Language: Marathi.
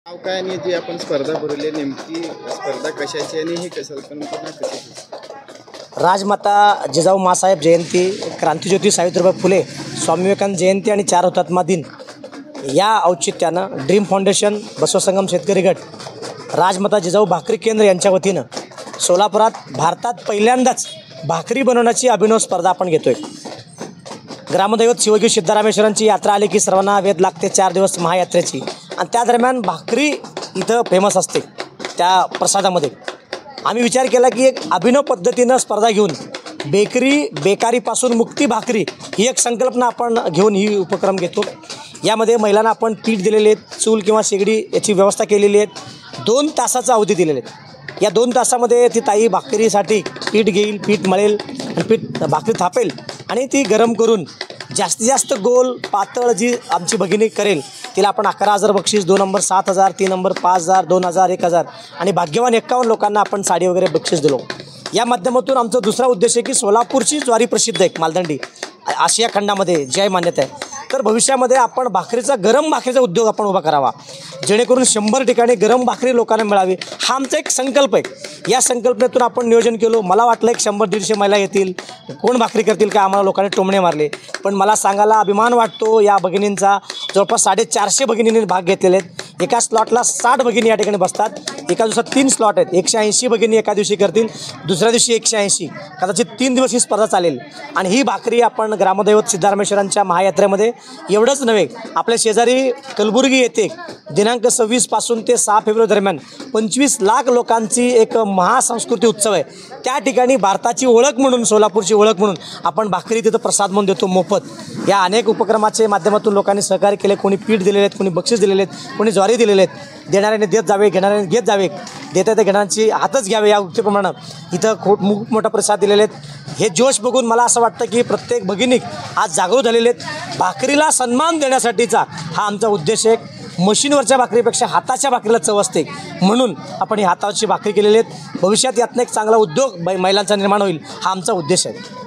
नाव काय आणि जी आपण स्पर्धा भरवली नेमकी स्पर्धा कशाची आणि ही संकल्पना कशाची? राजमाता जिजाऊ माँसाहेब जयंती, क्रांतिज्योती सावित्रीबाई फुले, स्वामी विवेकानंद जयंती आणि 4 हुतात्मा दिन या औचित्यानं ड्रीम फाउंडेशन, बसवसंगम शेतकरी गट, राजमाता जिजाऊ भाकरी केंद्र यांच्या वतीनं सोलापुरात भारतात पहिल्यांदाच भाकरी बनवण्याची अभिनव स्पर्धा आपण घेतो आहे. ग्रामदैवत शिवगी सिद्धरामेश्वरांची यात्रा आली की सर्वांना वेध लागते 4 दिवस महायात्रेची, आणि त्या दरम्यान भाकरी इथं फेमस असते. त्या प्रसादामध्ये आम्ही विचार केला की एक अभिनव पद्धतीनं स्पर्धा घेऊन बेकारीपासून मुक्ती भाकरी ही एक संकल्पना आपण घेऊन ही उपक्रम घेतो. यामध्ये महिलांना आपण पीठ दिलेले आहेत, चूल किंवा शेगडी याची व्यवस्था केलेली आहे. 2 तासाचा अवधी दिलेले आहेत. या 2 तासामध्ये ती ताई भाकरीसाठी पीठ घेईल, पीठ मळेल आणि भाकरी थापेल आणि ती गरम करून जास्तीत जास्त गोल पातळ जी आमची भगिनी करेल तिला आपण 11,000 बक्षीस, 2 नंबर 7,000, 3 नंबर 5,000, 2,000, 1,000 आणि भाग्यवान 51 लोकांना आपण साडी वगैरे बक्षीस दिलो. या माध्यमातून आमचा दुसरा उद्देश आहे की सोलापूरची ज्वारी प्रसिद्ध आहे, मालदंडी आशिया खंडामध्ये जी आहे मान्यता आहे. तर भविष्यामध्ये आपण गरम भाकरीचा उद्योग आपण उभा करावा, जेणेकरून 100 ठिकाणी गरम भाकरी लोकांना मिळावी. हा आमचा एक संकल्प आहे. या संकल्पनेतून आपण नियोजन केलं. मला वाटलं एक 100-150 महिला येतील, कोण भाकरी करतील का, आम्हाला लोकांनी टोमणे मारले. पण मला सांगायला अभिमान वाटतो या भगिनींचा. जवळपास 450 भगिनींनी भाग घेतलेले आहेत. एका स्लॉटला 60 भगिनी या ठिकाणी बसतात. एका दिवसात 3 स्लॉट आहेत. 180 भगिनी एका दिवशी करतील, दुसऱ्या दिवशी 180, कदाचित 3 दिवस ही स्पर्धा चालेल. आणि ही भाकरी आपण ग्रामदैवत सिद्धरामेश्वरांच्या महायात्रेमध्ये एवढंच नव्हे, आपल्या शेजारी कलबुर्गी येथे दिनांक 26 पासून ते 6 फेब्रुवारी दरम्यान 25 लाख लोकांची एक महासंस्कृती उत्सव आहे. त्या ठिकाणी भारताची ओळख म्हणून, सोलापूरची ओळख म्हणून आपण भाकरी तिथं प्रसाद म्हणून देतो मोफत. या अनेक उपक्रमाच्या माध्यमातून लोकांनी सहकार्य केले. कोणी पीठ दिलेले आहेत, कोणी बक्षीस दिलेले आहेत, कोणी ज्वारी दिलेले आहेत. देणाऱ्याने देत जावे, घेणाऱ्याने घेत जावे, देता त्या घेणाऱ्यांची हातच घ्यावे या उक्तीप्रमाणे इथं खूप मोठा प्रसाद दिलेले आहेत. हे जोश बघून मला असं वाटतं की प्रत्येक भगिनी आज जागृत झालेले आहेत. भाकरीला सन्मान देण्यासाठीचा हा आमचा उद्देश आहे. मशीनवरच्या भाकरीपेक्षा हाताच्या भाकरीला चव असते, म्हणून आपण ही हाताची भाकरी केलेली आहेत. भविष्यात यातनं एक चांगला उद्योग महिलांचा निर्माण होईल, हा आमचा उद्देश आहे.